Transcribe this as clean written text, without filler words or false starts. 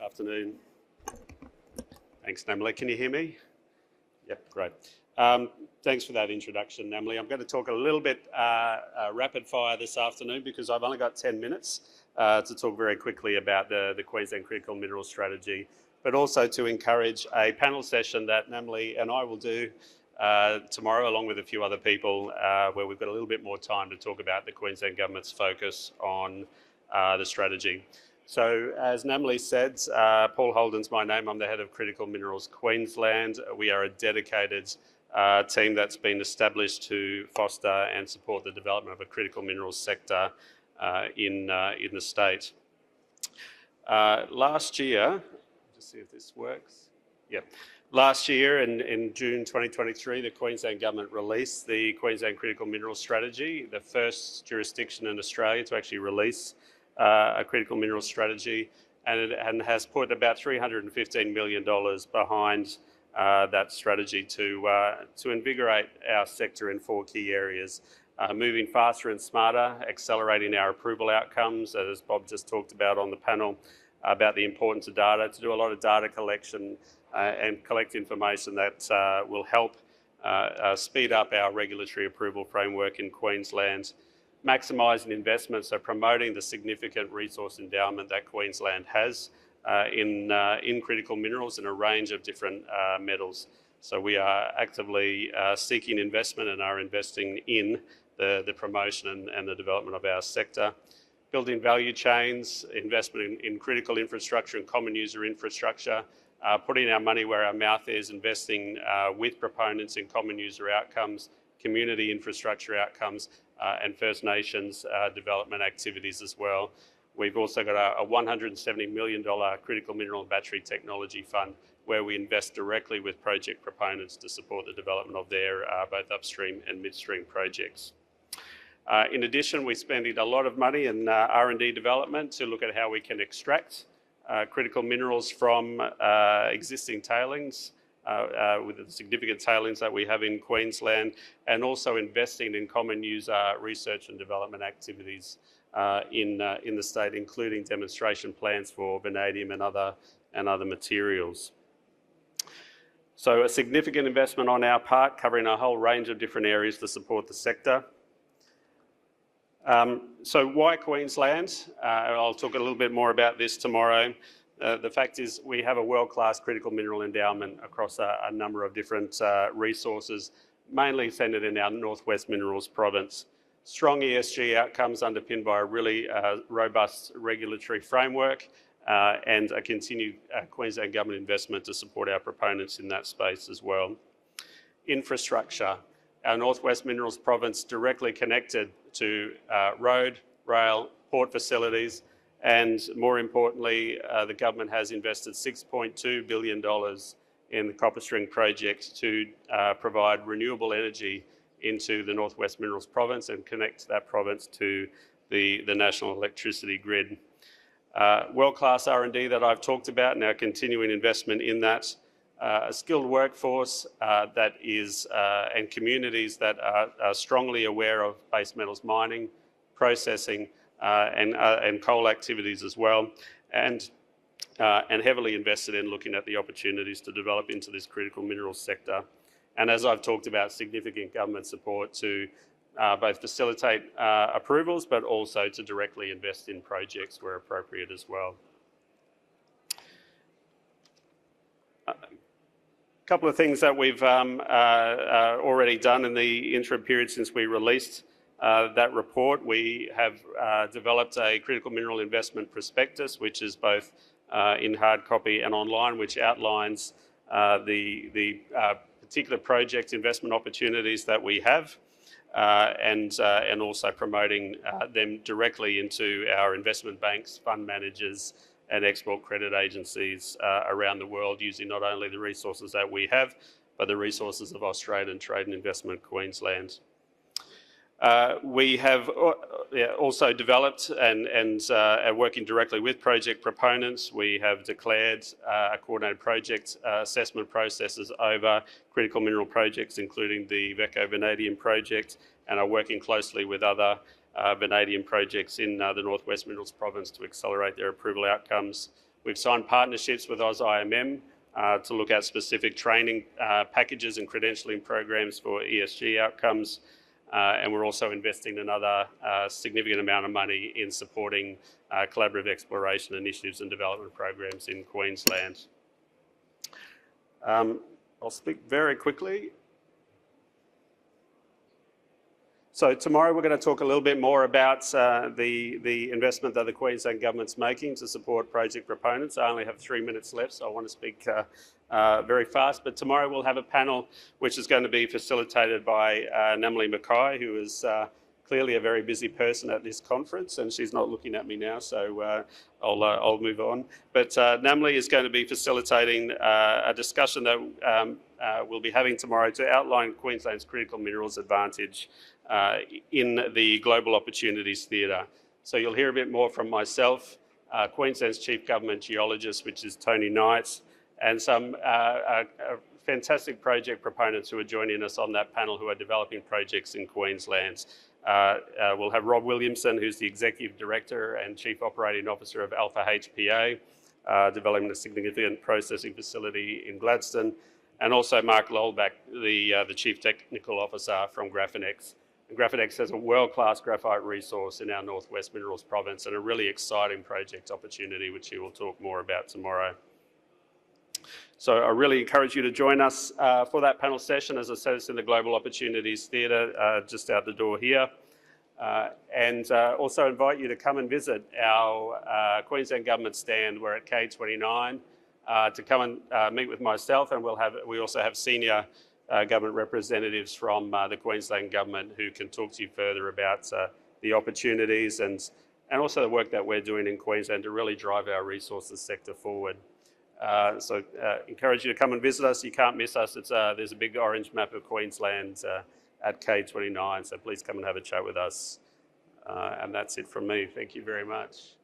Afternoon. Thanks, Namely. Can you hear me? Yep, great. Thanks for that introduction, Namely. I'm going to talk a little bit rapid fire this afternoon because I've only got 10 minutes to talk very quickly about the Queensland Critical Minerals Strategy, but also to encourage a panel session that Namely and I will do tomorrow, along with a few other people, where we've got a little bit more time to talk about the Queensland Government's focus on the strategy. So, as Namely said, Paul Holden's my name. I'm the head of Critical Minerals Queensland. We are a dedicated team that's been established to foster and support the development of a critical minerals sector in the state. Last year, just see if this works. Yep. Last year, in June 2023, the Queensland Government released the Queensland Critical Minerals Strategy, the first jurisdiction in Australia to actually release a critical minerals strategy, and has put about $315 million behind that strategy to invigorate our sector in 4 key areas. Moving faster and smarter, accelerating our approval outcomes, as Bob just talked about on the panel, about the importance of data, to do a lot of data collection and collect information that will help speed up our regulatory approval framework in Queensland. Maximising investment, so promoting the significant resource endowment that Queensland has in critical minerals and a range of different metals. So we are actively seeking investment and are investing in the promotion and the development of our sector. Building value chains, investment in critical infrastructure and common user infrastructure, putting our money where our mouth is, investing with proponents in common user outcomes, community infrastructure outcomes, and First Nations development activities as well. We've also got a $170 million critical mineral and battery technology fund where we invest directly with project proponents to support the development of their both upstream and midstream projects. In addition, we're spending a lot of money in R&D development to look at how we can extract critical minerals from existing tailings, with the significant tailings that we have in Queensland, and also investing in common user research and development activities in the state, including demonstration plans for vanadium and other materials. So a significant investment on our part, covering a whole range of different areas to support the sector. So why Queensland? I'll talk a little bit more about this tomorrow. The fact is we have a world-class critical mineral endowment across a number of different resources, mainly centred in our Northwest Minerals province. Strong ESG outcomes underpinned by a really robust regulatory framework and a continued Queensland Government investment to support our proponents in that space as well. Infrastructure. Our Northwest Minerals province directly connected to road, rail, port facilities, and more importantly, the government has invested $6.2 billion in the CopperString project to provide renewable energy into the Northwest Minerals province and connect that province to the national electricity grid. World-class R&D that I've talked about and our continuing investment in that. A skilled workforce that is, and communities that are strongly aware of base metals mining, processing, and coal activities as well, and heavily invested in looking at the opportunities to develop into this critical minerals sector. And as I've talked about, significant government support to both facilitate approvals, but also to directly invest in projects where appropriate as well. A couple of things that we've already done in the interim period since we released that report. We have developed a critical mineral investment prospectus, which is both in hard copy and online, which outlines the particular project investment opportunities that we have, and also promoting them directly into our investment banks, fund managers, and export credit agencies around the world, using not only the resources that we have, but the resources of Australian Trade and Investment Queensland. We have also developed and are working directly with project proponents. We have declared coordinated project assessment processes over critical mineral projects, including the VECO Vanadium project, and are working closely with other vanadium projects in the Northwest Minerals province to accelerate their approval outcomes. We've signed partnerships with AusIMM to look at specific training packages and credentialing programs for ESG outcomes. And we're also investing another significant amount of money in supporting collaborative exploration initiatives and development programs in Queensland. I'll speak very quickly. So tomorrow we're going to talk a little bit more about the investment that the Queensland Government's making to support project proponents. I only have 3 minutes left, so I want to speak very fast. But tomorrow we'll have a panel which is going to be facilitated by Namely Mackay, who is clearly a very busy person at this conference, and she's not looking at me now, so I'll move on. But Namely is going to be facilitating a discussion that we'll be having tomorrow to outline Queensland's critical minerals advantage in the Global Opportunities Theatre. So you'll hear a bit more from myself, Queensland's Chief Government Geologist, which is Tony Knight, and some fantastic project proponents who are joining us on that panel who are developing projects in Queensland. We'll have Rob Williamson, who's the Executive Director and Chief Operating Officer of Alpha HPA, developing a significant processing facility in Gladstone, and also Mark Lolbach, the Chief Technical Officer from Graphinex. And Graphinex has a world-class graphite resource in our Northwest Minerals Province and a really exciting project opportunity, which he will talk more about tomorrow. So I really encourage you to join us for that panel session. As I said, it's in the Global Opportunities Theatre, just out the door here. And also invite you to come and visit our Queensland Government stand. We're at K29 to come and meet with myself, and we also have senior government representatives from the Queensland Government who can talk to you further about the opportunities and also the work that we're doing in Queensland to really drive our resources sector forward. So encourage you to come and visit us. You can't miss us. There's a big orange map of Queensland at K29, so please come and have a chat with us. And that's it from me. Thank you very much.